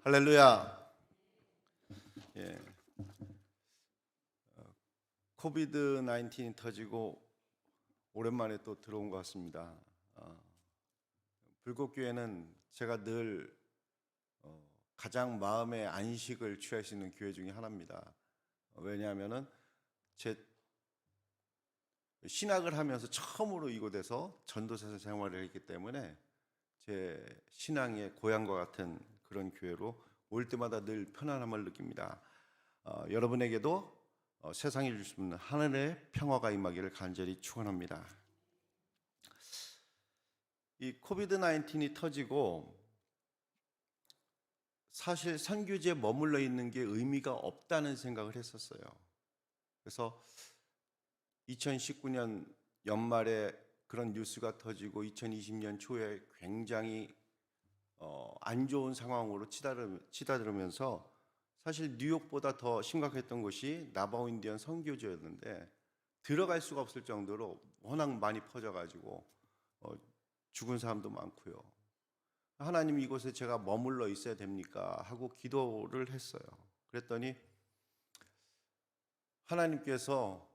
할렐루야. 예. 코비드 19이 터지고 오랜만에 또 들어온 것 같습니다. 불꽃교회는 제가 늘 가장 마음의 안식을 취할 수 있는 교회 중에 하나입니다. 왜냐하면은 제 신학을 하면서 처음으로 이곳에서 전도사 생활을 했기 때문에 제 신앙의 고향과 같은 그런 교회로 올 때마다 늘 편안함을 느낍니다. 여러분에게도 세상에 줄 수 있는 하늘의 평화가 임하기를 간절히 축원합니다. 이 코비드 19이 터지고 사실 선교지에 머물러 있는 게 의미가 없다는 생각을 했었어요. 그래서 2019년 연말에 그런 뉴스가 터지고 2020년 초에 굉장히 안 좋은 상황으로 치닫으면서 사실 뉴욕보다 더 심각했던 것이 나바오 인디언 선교지였는데 들어갈 수가 없을 정도로 워낙 많이 퍼져가지고 죽은 사람도 많고요. 하나님, 이곳에 제가 머물러 있어야 됩니까? 하고 기도를 했어요. 그랬더니 하나님께서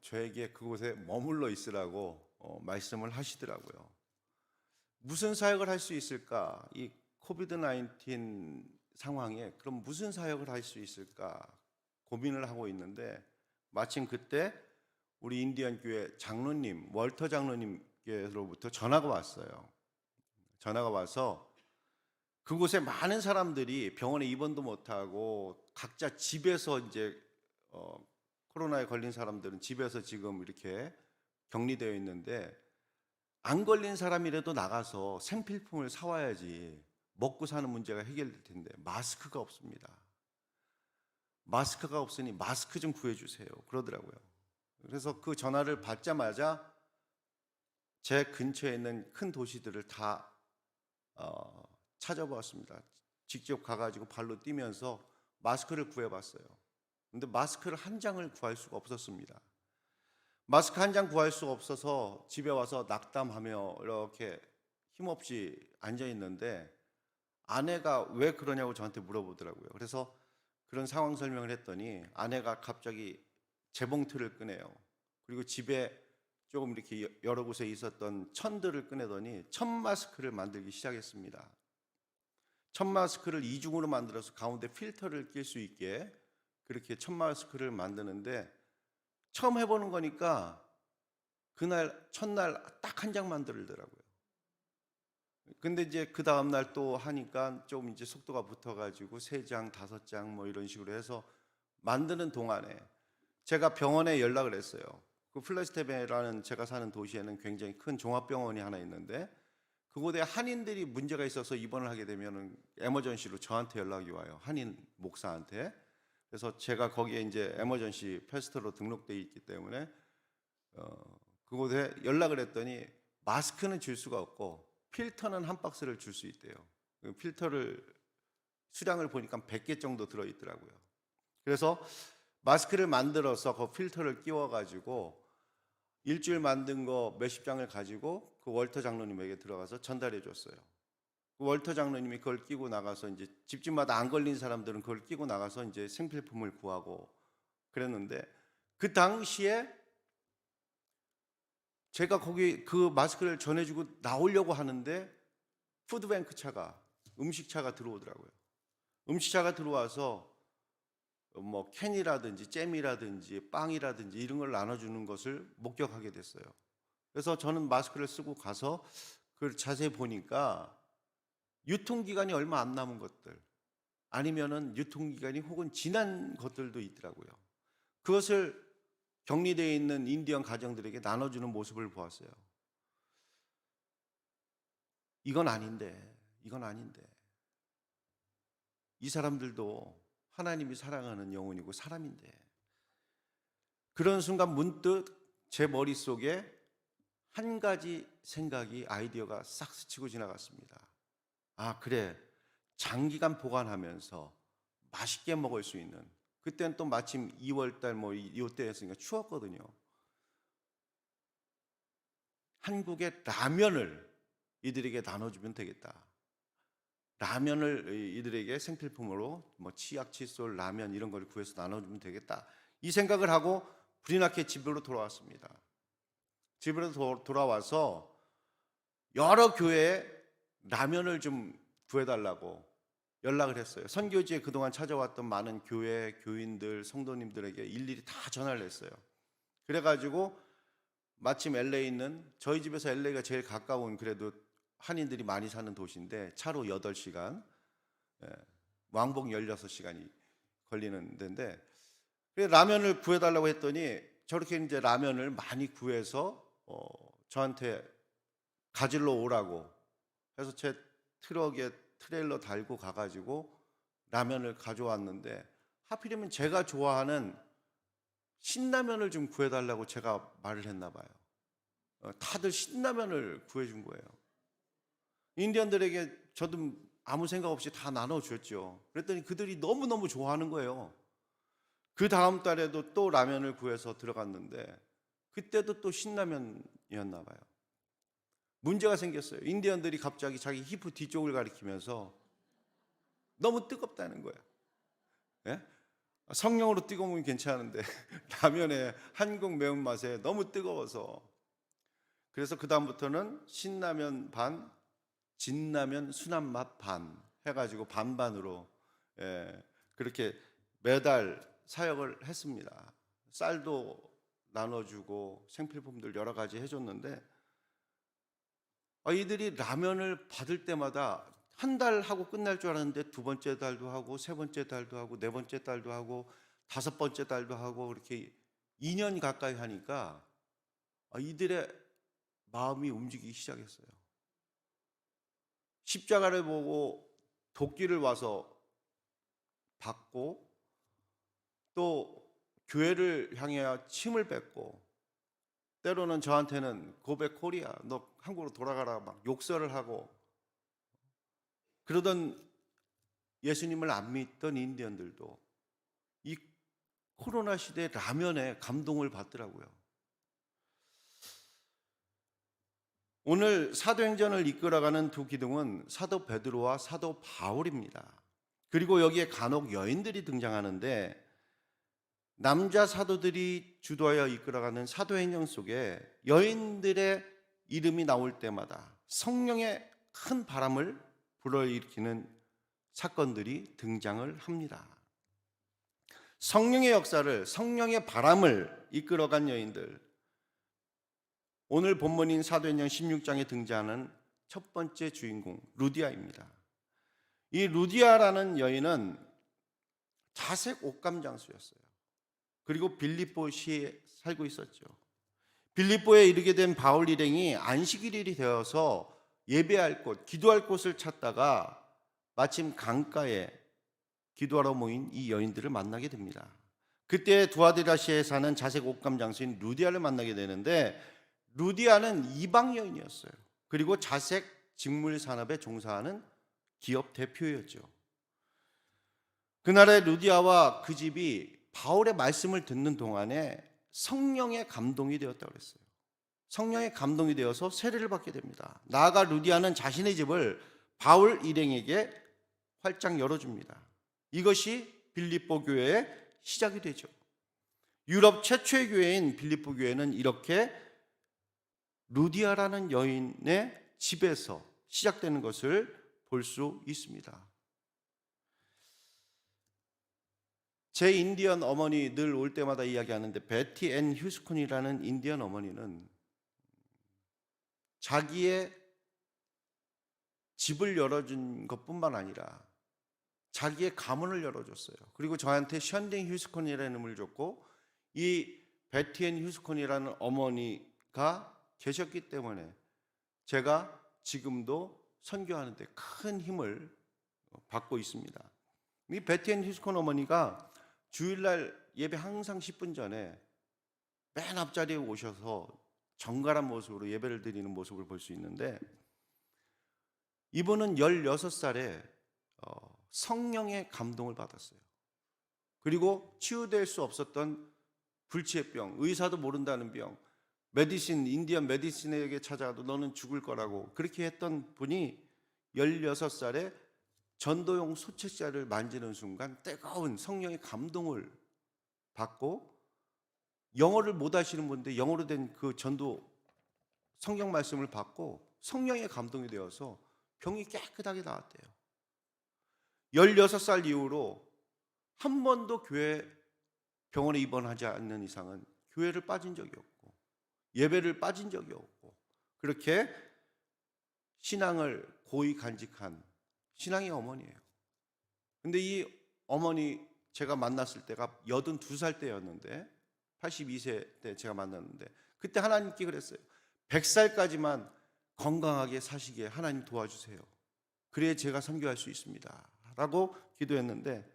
저에게 그곳에 머물러 있으라고 말씀을 하시더라고요. 무슨 사역을 할 수 있을까? 이 코비드 19 상황에 그럼 무슨 사역을 할 수 있을까 고민을 하고 있는데, 마침 그때 우리 인디언 교회 장로님, 월터 장로님께로부터 전화가 왔어요. 전화가 와서 그곳에 많은 사람들이 병원에 입원도 못하고 각자 집에서 이제 코로나에 걸린 사람들은 집에서 지금 이렇게 격리되어 있는데, 안 걸린 사람이라도 나가서 생필품을 사와야지 먹고 사는 문제가 해결될 텐데 마스크가 없습니다. 마스크가 없으니 마스크 좀 구해주세요 그러더라고요. 그래서 그 전화를 받자마자 제 근처에 있는 큰 도시들을 다 찾아보았습니다. 직접 가가지고 발로 뛰면서 마스크를 구해봤어요. 근데 마스크를 한 장을 구할 수가 없었습니다. 마스크 한 장 구할 수 없어서 집에 와서 낙담하며 이렇게 힘없이 앉아 있는데, 아내가 왜 그러냐고 저한테 물어보더라고요. 그래서 그런 상황 설명을 했더니 아내가 갑자기 재봉틀을 꺼내요. 그리고 집에 조금 이렇게 여러 곳에 있었던 천들을 꺼내더니 천 마스크를 만들기 시작했습니다. 천 마스크를 이중으로 만들어서 가운데 필터를 낄 수 있게 그렇게 천 마스크를 만드는데, 처음 해보는 거니까 그날 첫날 딱 한 장 만들더라고요. 근데 이제 그 다음날 또 하니까 좀 이제 속도가 붙어가지고 세 장, 다섯 장 뭐 이런 식으로 해서 만드는 동안에 제가 병원에 연락을 했어요. 그 플레스테베라는 제가 사는 도시에는 굉장히 큰 종합병원이 하나 있는데, 그곳에 한인들이 문제가 있어서 입원을 하게 되면 에머전시로 저한테 연락이 와요. 한인 목사한테. 그래서 제가 거기에 이제 에머전시 패스터로 등록되어 있기 때문에 그곳에 연락을 했더니 마스크는 줄 수가 없고 필터는 한 박스를 줄 수 있대요. 필터를 수량을 보니까 100개 정도 들어있더라고요. 그래서 마스크를 만들어서 그 필터를 끼워가지고 일주일 만든 거 몇십 장을 가지고 그 월터 장로님에게 들어가서 전달해 줬어요. 그 월터 장로님이 그걸 끼고 나가서 이제 집집마다 안 걸린 사람들은 그걸 끼고 나가서 이제 생필품을 구하고 그랬는데, 그 당시에 제가 거기 그 마스크를 전해주고 나오려고 하는데 푸드뱅크 차가, 음식차가 들어오더라고요. 음식차가 들어와서 뭐 캔이라든지 잼이라든지 빵이라든지 이런 걸 나눠주는 것을 목격하게 됐어요. 그래서 저는 마스크를 쓰고 가서 그걸 자세히 보니까 유통기간이 얼마 안 남은 것들, 아니면은 유통기간이 혹은 지난 것들도 있더라고요. 그것을 격리되어 있는 인디언 가정들에게 나눠주는 모습을 보았어요. 이건 아닌데, 이건 아닌데. 이 사람들도 하나님이 사랑하는 영혼이고 사람인데. 그런 순간 문득 제 머릿속에 한 가지 생각이, 아이디어가 싹 스치고 지나갔습니다. 아, 그래. 장기간 보관하면서 맛있게 먹을 수 있는, 그때는 또 마침 2월달 뭐 이때였으니까 추웠거든요. 한국의 라면을 이들에게 나눠주면 되겠다 라면을 이들에게 생필품으로 뭐 치약, 칫솔, 라면 이런 걸 구해서 나눠주면 되겠다. 이 생각을 하고 불이 나게 집으로 돌아왔습니다. 집으로 돌아와서 여러 교회에 라면을 좀 구해달라고 연락을 했어요. 선교지에 그동안 찾아왔던 많은 교회, 교인들, 성도님들에게 일일이 다 전화를 했어요. 그래가지고 마침 LA에 있는, 저희 집에서 LA가 제일 가까운 그래도 한인들이 많이 사는 도시인데 차로 8시간, 왕복 16시간이 걸리는 데인데, 라면을 구해달라고 했더니 저렇게 이제 라면을 많이 구해서 저한테 가지러 오라고 해서 제 트럭에 트레일러 달고 가가지고 라면을 가져왔는데, 하필이면 제가 좋아하는 신라면을 좀 구해달라고 제가 말을 했나 봐요. 다들 신라면을 구해준 거예요. 인디언들에게 저도 아무 생각 없이 다 나눠줬죠. 그랬더니 그들이 너무너무 좋아하는 거예요. 그 다음 달에도 또 라면을 구해서 들어갔는데 그때도 또 신라면이었나 봐요. 문제가 생겼어요. 인디언들이 갑자기 자기 히프 뒤쪽을 가리키면서 너무 뜨겁다는 거예요. 예? 성령으로 뜨거우면 괜찮은데 라면의 한국 매운맛에 너무 뜨거워서, 그래서 그 다음부터는 신라면 반, 진라면 순한 맛 반 해가지고 반반으로 그렇게 매달 사역을 했습니다. 쌀도 나눠주고 생필품들 여러 가지 해줬는데, 이들이 라면을 받을 때마다 한 달 하고 끝날 줄 알았는데 두 번째 달도 하고 세 번째 달도 하고 네 번째 달도 하고 다섯 번째 달도 하고 그렇게 2년 가까이 하니까 이들의 마음이 움직이기 시작했어요. 십자가를 보고 도끼를 와서 받고, 또 교회를 향해 침을 뱉고, 때로는 저한테는 고백 코리아, 너 한국으로 돌아가라 막 욕설을 하고, 그러던 예수님을 안 믿던 인디언들도 이 코로나 시대 라면에 감동을 받더라고요. 오늘 사도행전을 이끌어가는 두 기둥은 사도 베드로와 사도 바울입니다. 그리고 여기에 간혹 여인들이 등장하는데, 남자 사도들이 주도하여 이끌어가는 사도행전 속에 여인들의 이름이 나올 때마다 성령의 큰 바람을 불어일으키는 사건들이 등장을 합니다. 성령의 역사를, 성령의 바람을 이끌어간 여인들, 오늘 본문인 사도행전 16장에 등장하는 첫 번째 주인공 루디아입니다. 이 루디아라는 여인은 자색 옥감장수였어요. 그리고 빌립보시에 살고 있었죠. 빌립보에 이르게 된 바울 일행이 안식일이 되어서 예배할 곳, 기도할 곳을 찾다가 마침 강가에 기도하러 모인 이 여인들을 만나게 됩니다. 그때 두아디라시에 사는 자색 옥감 장수인 루디아를 만나게 되는데, 루디아는 이방 여인이었어요. 그리고 자색 직물 산업에 종사하는 기업 대표였죠. 그날의 루디아와 그 집이 바울의 말씀을 듣는 동안에 성령의 감동이 되었다고 그랬어요. 성령의 감동이 되어서 세례를 받게 됩니다. 나아가 루디아는 자신의 집을 바울 일행에게 활짝 열어줍니다. 이것이 빌립보 교회의 시작이 되죠. 유럽 최초의 교회인 빌립보 교회는 이렇게 루디아라는 여인의 집에서 시작되는 것을 볼 수 있습니다. 제 인디언 어머니 늘 올 때마다 이야기하는데, 베티 앤 휴스콘이라는 인디언 어머니는 자기의 집을 열어준 것뿐만 아니라 자기의 가문을 열어줬어요. 그리고 저한테 션딩 휴스콘이라는 이름을 줬고, 이 베티 앤 휴스콘이라는 어머니가 계셨기 때문에 제가 지금도 선교하는 데 큰 힘을 받고 있습니다. 이 베티 앤 휴스콘 어머니가 주일날 예배 항상 10분 전에 맨 앞자리에 오셔서 정갈한 모습으로 예배를 드리는 모습을 볼 수 있는데, 이분은 16살에 성령의 감동을 받았어요. 그리고 치유될 수 없었던 불치의 병, 의사도 모른다는 병, 메디신, 인디언 메디신에게 찾아가도 너는 죽을 거라고 그렇게 했던 분이 16살에 전도용 소책자를 만지는 순간 뜨거운 성령의 감동을 받고, 영어를 못 하시는 분인데 영어로 된 그 전도 성경 말씀을 받고 성령의 감동이 되어서 병이 깨끗하게 나았대요. 16살 이후로 한 번도 병원에 입원하지 않는 이상은 교회를 빠진 적이 없고 예배를 빠진 적이 없고, 그렇게 신앙을 고이 간직한 신앙의 어머니예요. 근데 이 어머니 제가 만났을 때가 82살 때였는데, 82세 때 제가 만났는데, 그때 하나님께 그랬어요. 100살까지만 건강하게 사시게 하나님 도와주세요. 그래야 제가 선교할 수 있습니다 라고 기도했는데,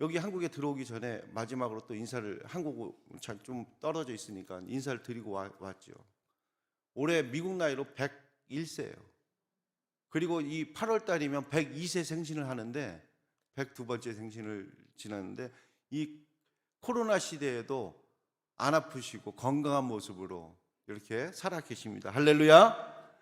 여기 한국에 들어오기 전에 마지막으로 또 인사를, 한국은 좀 떨어져 있으니까 인사를 드리고 왔죠. 올해 미국 나이로 101세예요. 그리고 이 8월 달이면 102세 생신을 하는데, 102번째 생신을 지났는데, 이 코로나 시대에도 안 아프시고 건강한 모습으로 이렇게 살아 계십니다. 할렐루야.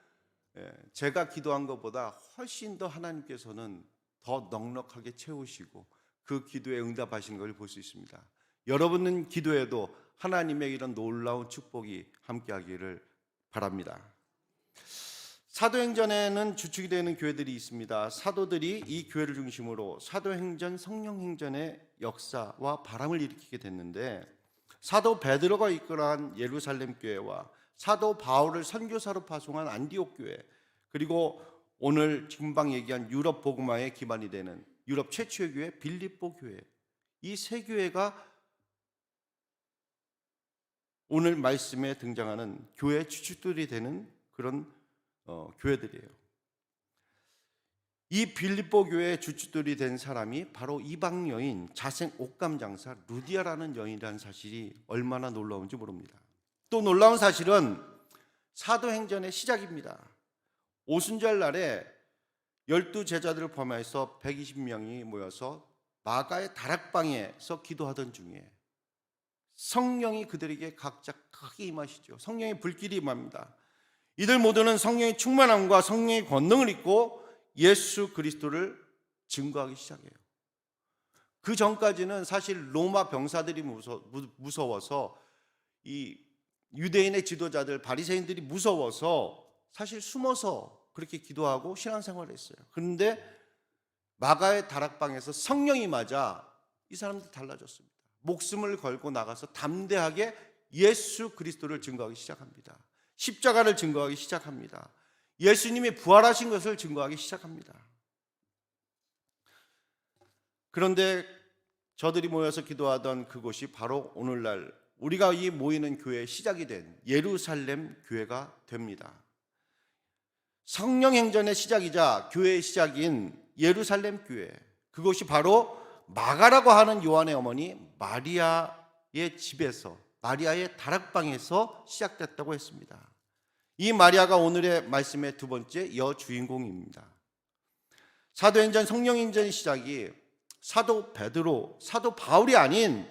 제가 기도한 것보다 훨씬 더 하나님께서는 더 넉넉하게 채우시고 그 기도에 응답하시는 걸 볼 수 있습니다. 여러분은 기도에도 하나님의 이런 놀라운 축복이 함께하기를 바랍니다. 사도행전에는 주축이 되는 교회들이 있습니다. 사도들이 이 교회를 중심으로 사도행전, 성령행전의 역사와 바람을 일으키게 됐는데, 사도 베드로가 이끌어간 예루살렘 교회와 사도 바울을 선교사로 파송한 안디옥 교회, 그리고 오늘 금방 얘기한 유럽 복음화의 기반이 되는 유럽 최초의 교회 빌립보 교회, 이 세 교회가 오늘 말씀에 등장하는 교회 주축들이 되는 그런 교회들이에요. 이 빌립보 교회의 주축들이 된 사람이 바로 이방 여인, 자생 옥감 장사 루디아라는 여인이라는 사실이 얼마나 놀라운지 모릅니다. 또 놀라운 사실은 사도행전의 시작입니다. 오순절 날에 12제자들을 포함해서 120명이 모여서 마가의 다락방에서 기도하던 중에 성령이 그들에게 각자 크게 임하시죠. 성령의 불길이 임합니다. 이들 모두는 성령의 충만함과 성령의 권능을 입고 예수 그리스도를 증거하기 시작해요. 그 전까지는 사실 로마 병사들이 무서워서, 이 유대인의 지도자들 바리새인들이 무서워서 사실 숨어서 그렇게 기도하고 신앙생활을 했어요. 그런데 마가의 다락방에서 성령이 맞아 이 사람들 달라졌습니다. 목숨을 걸고 나가서 담대하게 예수 그리스도를 증거하기 시작합니다. 십자가를 증거하기 시작합니다. 예수님이 부활하신 것을 증거하기 시작합니다. 그런데 저들이 모여서 기도하던 그곳이 바로 오늘날 우리가 이 모이는 교회의 시작이 된 예루살렘 교회가 됩니다. 성령행전의 시작이자 교회의 시작인 예루살렘 교회, 그것이 바로 마가라고 하는 요한의 어머니 마리아의 집에서, 마리아의 다락방에서 시작됐다고 했습니다. 이 마리아가 오늘의 말씀의 두 번째 여주인공입니다. 사도행전, 성령행전의 시작이 사도 베드로, 사도 바울이 아닌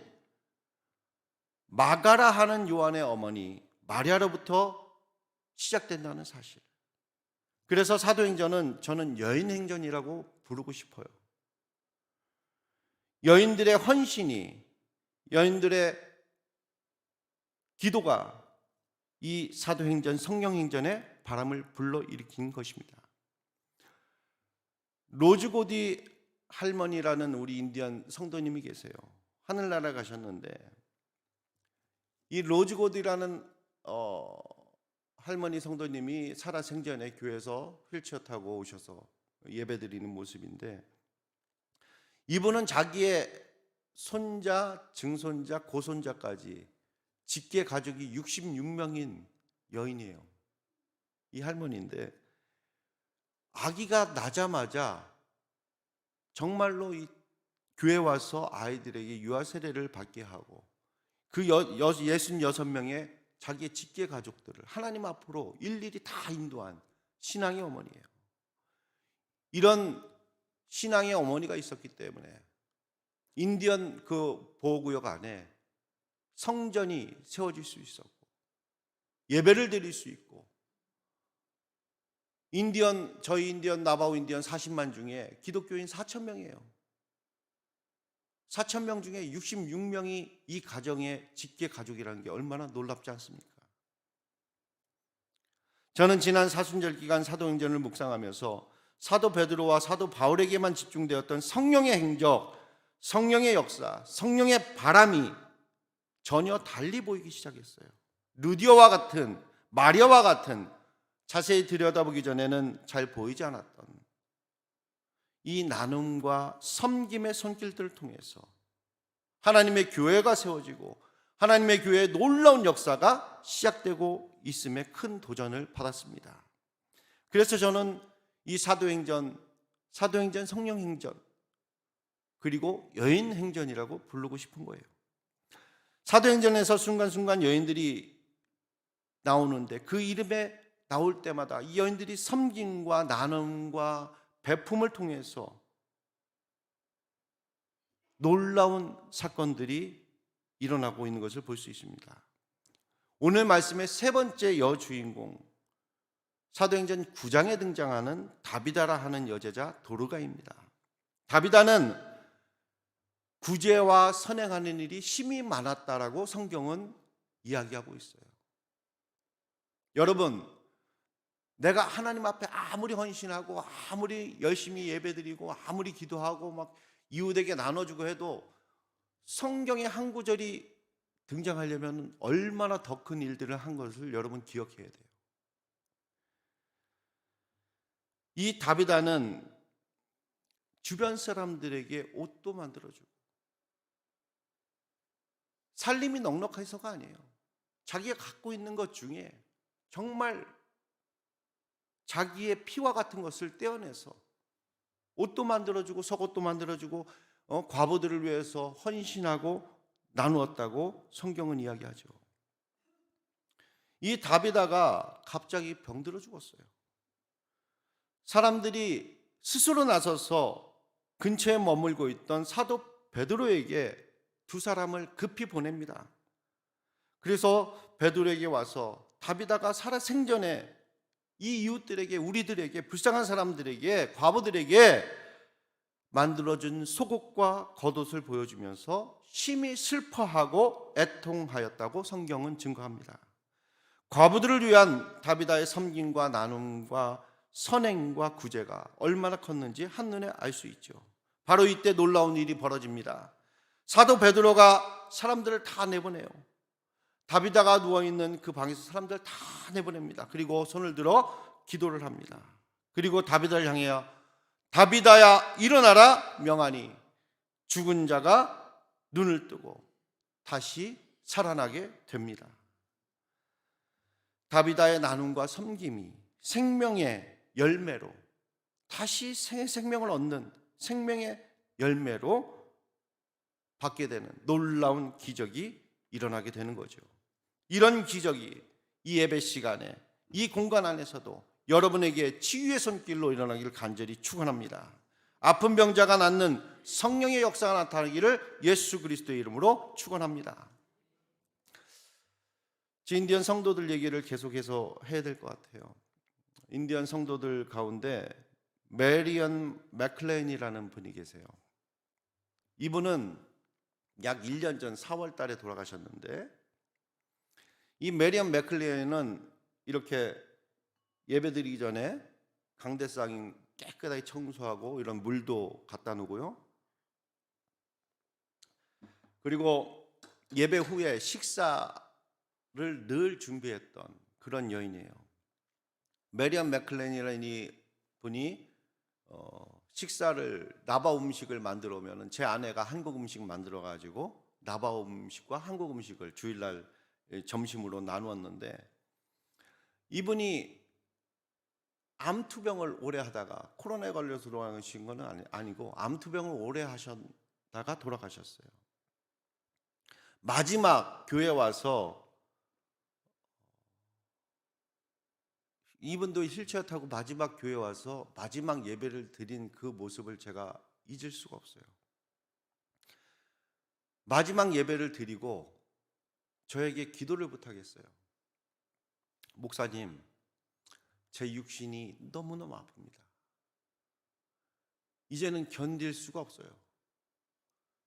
마가라 하는 요한의 어머니 마리아로부터 시작된다는 사실. 그래서 사도행전은 저는 여인행전이라고 부르고 싶어요. 여인들의 헌신이, 여인들의 기도가 이 사도행전, 성령행전의 바람을 불러일으킨 것입니다. 로즈 고디 할머니라는 우리 인디언 성도님이 계세요. 하늘나라 가셨는데, 이 로즈 고디라는 할머니 성도님이 살아생전에 교회에서 휠체어 타고 오셔서 예배드리는 모습인데, 이분은 자기의 손자, 증손자, 고손자까지 직계 가족이 66명인 여인이에요. 이 할머니인데, 아기가 나자마자 정말로 이 교회 와서 아이들에게 유아 세례를 받게 하고, 그 66명의 자기의 직계 가족들을 하나님 앞으로 일일이 다 인도한 신앙의 어머니예요. 이런 신앙의 어머니가 있었기 때문에 인디언 그 보호구역 안에 성전이 세워질 수 있었고, 예배를 드릴 수 있고, 저희 인디언 나바오 인디언 40만 중에 기독교인 4천 명이에요. 4천 명 중에 66명이 이 가정의 직계 가족이라는 게 얼마나 놀랍지 않습니까? 저는 지난 사순절 기간 사도행전을 묵상하면서 사도 베드로와 사도 바울에게만 집중되었던 성령의 행적, 성령의 역사, 성령의 바람이 전혀 달리 보이기 시작했어요. 루디오와 같은, 마리아와 같은, 자세히 들여다보기 전에는 잘 보이지 않았던 이 나눔과 섬김의 손길들을 통해서 하나님의 교회가 세워지고 하나님의 교회의 놀라운 역사가 시작되고 있음에 큰 도전을 받았습니다. 그래서 저는 이 사도행전 성령행전, 그리고 여인행전이라고 부르고 싶은 거예요. 사도행전에서 순간순간 여인들이 나오는데 그 이름에 나올 때마다 이 여인들이 섬김과 나눔과 베품을 통해서 놀라운 사건들이 일어나고 있는 것을 볼 수 있습니다. 오늘 말씀의 세 번째 여주인공, 사도행전 9장에 등장하는 다비다라 하는 여제자 도르가입니다. 다비다는 구제와 선행하는 일이 심히 많았다라고 성경은 이야기하고 있어요. 여러분, 내가 하나님 앞에 아무리 헌신하고 아무리 열심히 예배드리고 아무리 기도하고 막 이웃에게 나눠주고 해도 성경의 한 구절이 등장하려면 얼마나 더 큰 일들을 한 것을 여러분 기억해야 돼요. 이 다비다는 주변 사람들에게 옷도 만들어주고 살림이 넉넉해서가 아니에요. 자기가 갖고 있는 것 중에 정말 자기의 피와 같은 것을 떼어내서 옷도 만들어주고 속옷도 만들어주고 과부들을 위해서 헌신하고 나누었다고 성경은 이야기하죠. 이 다비다가 갑자기 병들어 죽었어요. 사람들이 스스로 나서서 근처에 머물고 있던 사도 베드로에게 두 사람을 급히 보냅니다. 그래서 베드로에게 와서 다비다가 살아 생전에 이 이웃들에게, 우리들에게, 불쌍한 사람들에게, 과부들에게 만들어준 속옷과 겉옷을 보여주면서 심히 슬퍼하고 애통하였다고 성경은 증거합니다. 과부들을 위한 다비다의 섬김과 나눔과 선행과 구제가 얼마나 컸는지 한눈에 알 수 있죠. 바로 이때 놀라운 일이 벌어집니다. 사도 베드로가 사람들을 다 내보내요. 다비다가 누워있는 그 방에서 사람들 다 내보냅니다. 그리고 손을 들어 기도를 합니다. 그리고 다비다를 향해 다비다야 일어나라 명하니 죽은 자가 눈을 뜨고 다시 살아나게 됩니다. 다비다의 나눔과 섬김이 생명의 열매로 다시 생명을 얻는 생명의 열매로 받게 되는 놀라운 기적이 일어나게 되는 거죠. 이런 기적이 이 예배 시간에 이 공간 안에서도 여러분에게 치유의 손길로 일어나기를 간절히 축원합니다. 아픈 병자가 낫는 성령의 역사가 나타나기를 예수 그리스도의 이름으로 축원합니다. 인디언 성도들 얘기를 계속해서 해야 될 것 같아요. 인디언 성도들 가운데 메리언 맥클레인이라는 분이 계세요. 이분은 약 1년 전 4월 달에 돌아가셨는데, 이 메리언 맥클레인은 이렇게 예배드리기 전에 강대상 깨끗하게 청소하고 이런 물도 갖다 놓고요. 그리고 예배 후에 식사를 늘 준비했던 그런 여인이에요. 메리언 맥클레인이라는 이 분이 식사를 나바 음식을 만들어 오면은 제 아내가 한국 음식 만들어 가지고 나바 음식과 한국 음식을 주일날 점심으로 나누었는데, 이분이 암투병을 오래 하다가 코로나에 걸려서 돌아가신 건 아니고 암투병을 오래 하셨다가 돌아가셨어요. 마지막 교회 와서 이분도 휠체어 타고 마지막 교회 와서 마지막 예배를 드린 그 모습을 제가 잊을 수가 없어요. 마지막 예배를 드리고 저에게 기도를 부탁했어요. 목사님, 제 육신이 너무너무 아픕니다. 이제는 견딜 수가 없어요.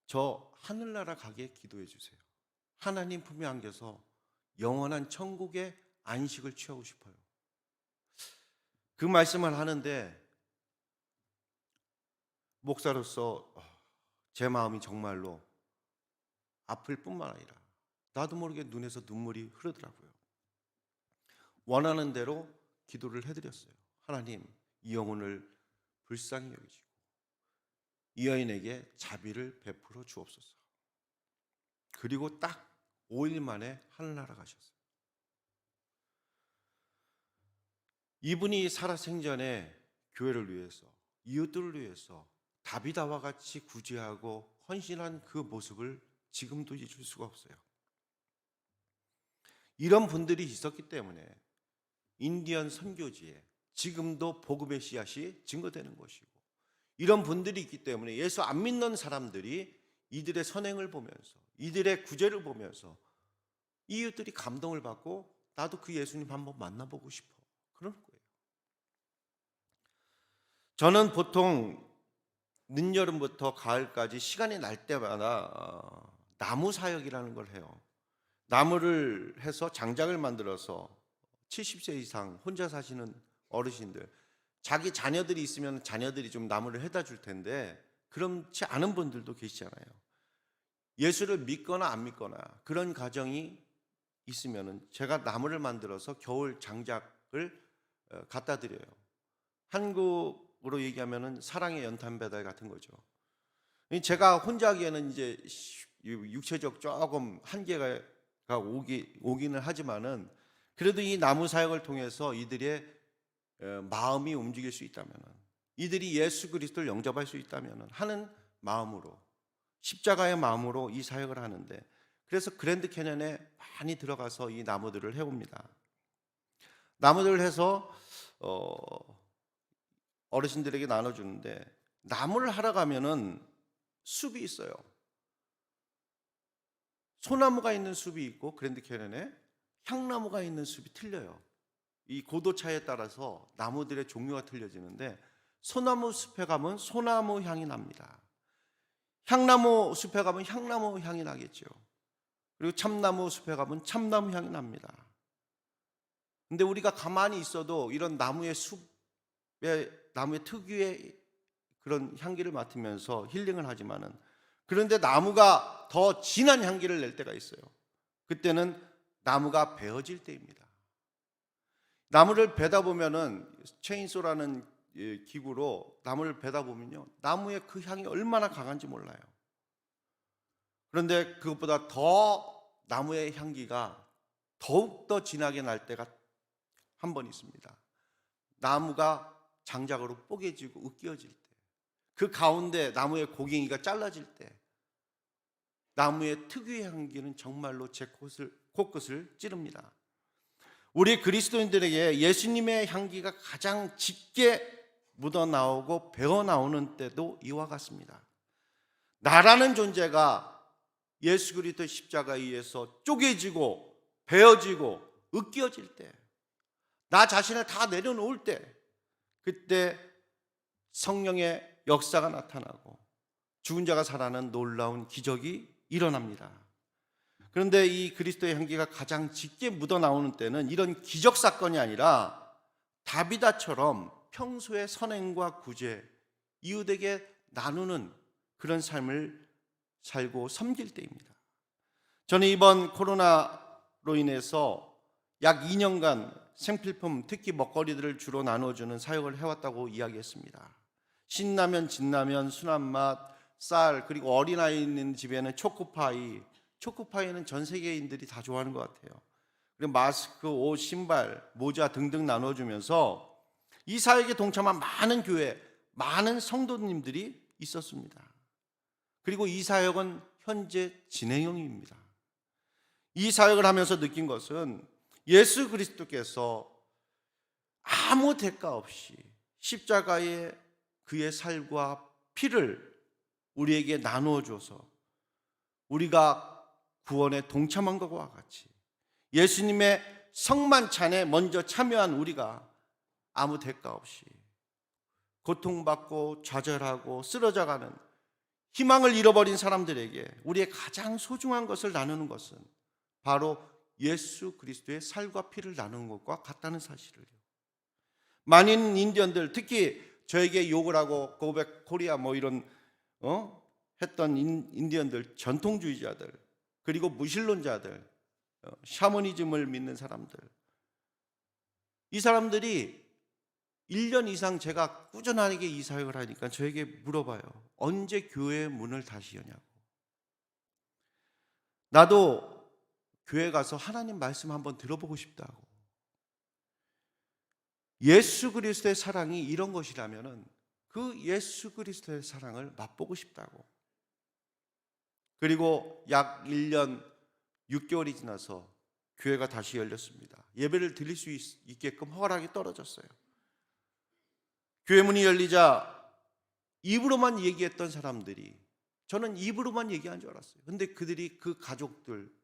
저 하늘나라 가게 기도해 주세요. 하나님 품에 안겨서 영원한 천국의 안식을 취하고 싶어요. 그 말씀을 하는데 목사로서 제 마음이 정말로 아플 뿐만 아니라 나도 모르게 눈에서 눈물이 흐르더라고요. 원하는 대로 기도를 해드렸어요. 하나님, 이 영혼을 불쌍히 여기시고 이 여인에게 자비를 베풀어 주옵소서. 그리고 딱 5일 만에 하늘나라 가셨어요. 이분이 살아생전에 교회를 위해서, 이웃들을 위해서 다비다와 같이 구제하고 헌신한 그 모습을 지금도 잊을 수가 없어요. 이런 분들이 있었기 때문에 인디언 선교지에 지금도 복음의 씨앗이 증거되는 것이고, 이런 분들이 있기 때문에 예수 안 믿는 사람들이 이들의 선행을 보면서, 이들의 구제를 보면서 이웃들이 감동을 받고 나도 그 예수님 한번 만나보고 싶어, 그런 거예요. 저는 보통 늦여름부터 가을까지 시간이 날 때마다 나무 사역이라는 걸 해요. 나무를 해서 장작을 만들어서 70세 이상 혼자 사시는 어르신들, 자기 자녀들이 있으면 자녀들이 좀 나무를 해다 줄 텐데 그렇지 않은 분들도 계시잖아요. 예수를 믿거나 안 믿거나 그런 가정이 있으면 제가 나무를 만들어서 겨울 장작을 갖다 드려요. 한국으로 얘기하면 사랑의 연탄 배달 같은 거죠. 제가 혼자 하기에는 이제 육체적 조금 한계가 오기는 하지만은 그래도 이 나무 사역을 통해서 이들의 마음이 움직일 수 있다면, 이들이 예수 그리스도를 영접할 수 있다면 하는 마음으로, 십자가의 마음으로 이 사역을 하는데, 그래서 그랜드 캐년에 많이 들어가서 이 나무들을 해옵니다. 나무들을 해서 어르신들에게 나눠주는데, 나무를 하러 가면은 숲이 있어요. 소나무가 있는 숲이 있고 그랜드 캐년에 향나무가 있는 숲이 틀려요. 이 고도 차에 따라서 나무들의 종류가 틀려지는데, 소나무 숲에 가면 소나무 향이 납니다. 향나무 숲에 가면 향나무 향이 나겠죠. 그리고 참나무 숲에 가면 참나무 향이 납니다. 근데 우리가 가만히 있어도 이런 나무의 특유의 그런 향기를 맡으면서 힐링을 하지만은, 그런데 나무가 더 진한 향기를 낼 때가 있어요. 그때는 나무가 베어질 때입니다. 나무를 베다 보면은 체인소라는 기구로 나무를 베다 보면요, 나무의 그 향이 얼마나 강한지 몰라요. 그런데 그것보다 더 나무의 향기가 더욱 더 진하게 날 때가 한 번 있습니다. 나무가 장작으로 뽀개지고 으깨어질 때, 그 가운데 나무의 고갱이가 잘라질 때, 나무의 특유의 향기는 정말로 제 코끝을 찌릅니다. 우리 그리스도인들에게 예수님의 향기가 가장 짙게 묻어나오고 배어나오는 때도 이와 같습니다. 나라는 존재가 예수 그리스도 십자가에 의해서 쪼개지고 베어지고 으깨어질 때, 나 자신을 다 내려놓을 때, 그때 성령의 역사가 나타나고 죽은 자가 살아나는 놀라운 기적이 일어납니다. 그런데 이 그리스도의 향기가 가장 짙게 묻어나오는 때는 이런 기적 사건이 아니라 다비다처럼 평소의 선행과 구제, 이웃에게 나누는 그런 삶을 살고 섬길 때입니다. 저는 이번 코로나로 인해서 약 2년간 생필품, 특히 먹거리들을 주로 나눠주는 사역을 해왔다고 이야기했습니다. 신라면, 진라면, 순한맛, 쌀, 그리고 어린아이 있는 집에는 초코파이는 전 세계인들이 다 좋아하는 것 같아요. 그리고 마스크, 옷, 신발, 모자 등등 나눠주면서 이 사역에 동참한 많은 교회, 많은 성도님들이 있었습니다. 그리고 이 사역은 현재 진행형입니다. 이 사역을 하면서 느낀 것은 예수 그리스도께서 아무 대가 없이 십자가에 그의 살과 피를 우리에게 나누어 줘서 우리가 구원에 동참한 것과 같이 예수님의 성만찬에 먼저 참여한 우리가 아무 대가 없이 고통받고 좌절하고 쓰러져가는 희망을 잃어버린 사람들에게 우리의 가장 소중한 것을 나누는 것은 바로 예수 그리스도의 살과 피를 나누는 것과 같다는 사실을요. 많은 인디언들, 특히 저에게 욕을 하고 고백 코리아 뭐 이런 했던 인디언들, 전통주의자들, 그리고 무신론자들, 샤머니즘을 믿는 사람들, 이 사람들이 1년 이상 제가 꾸준하게 이 사역을 하니까 저에게 물어봐요. 언제 교회의 문을 다시 여냐고. 나도 교회 가서 하나님 말씀 한번 들어보고 싶다고. 예수 그리스도의 사랑이 이런 것이라면은 그 예수 그리스도의 사랑을 맛보고 싶다고. 그리고 약 1년 6개월이 지나서 교회가 다시 열렸습니다. 예배를 드릴 수 있게끔 허락이 떨어졌어요. 교회 문이 열리자 입으로만 얘기했던 사람들이, 저는 입으로만 얘기한 줄 알았어요. 근데 그들이 그 가족들,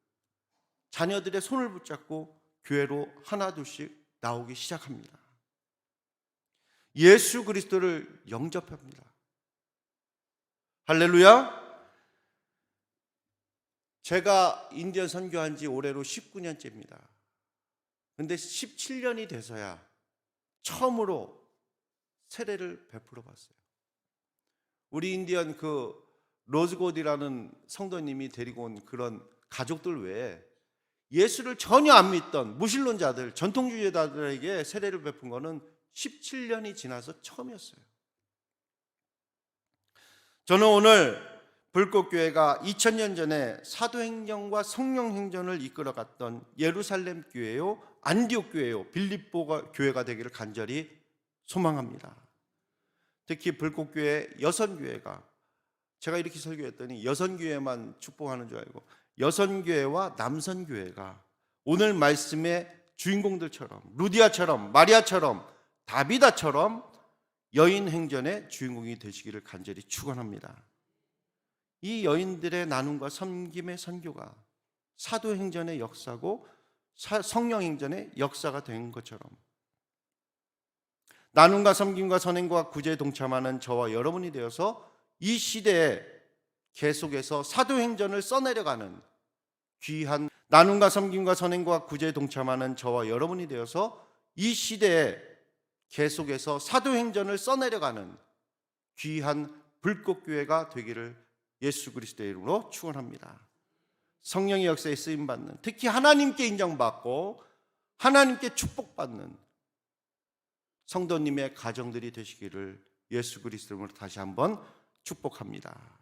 자녀들의 손을 붙잡고 교회로 하나둘씩 나오기 시작합니다. 예수 그리스도를 영접합니다. 할렐루야. 제가 인디언 선교한 지 올해로 19년째입니다. 근데 17년이 돼서야 처음으로 세례를 베풀어 봤어요. 우리 인디언 그 로즈god이라는 성도님이 데리고 온 그런 가족들 외에 예수를 전혀 안 믿던 무신론자들, 전통주의자들에게 세례를 베푼 거는 17년이 지나서 처음이었어요. 저는 오늘 불꽃교회가 2000년 전에 사도행전과 성령행전을 이끌어갔던 예루살렘 교회요, 안디옥 교회요, 빌립보 교회가 되기를 간절히 소망합니다. 특히 불꽃교회 여선교회가, 제가 이렇게 설교했더니 여선교회만 축복하는 줄 알고 여선교회와 남선교회가 오늘 말씀의 주인공들처럼, 루디아처럼, 마리아처럼, 다비다처럼 여인행전의 주인공이 되시기를 간절히 축원합니다. 이 여인들의 나눔과 섬김의 선교가 사도행전의 역사고 성령행전의 역사가 된 것처럼 나눔과 섬김과 선행과 구제에 동참하는 저와 여러분이 되어서 이 시대에 계속해서 사도행전을 써내려가는 귀한, 나눔과 섬김과 선행과 구제에 동참하는 저와 여러분이 되어서 이 시대에 계속해서 사도행전을 써내려가는 귀한 불꽃교회가 되기를 예수 그리스도의 이름으로 축원합니다. 성령의 역사에 쓰임받는, 특히 하나님께 인정받고 하나님께 축복받는 성도님의 가정들이 되시기를 예수 그리스도의 이름으로 다시 한번 축복합니다.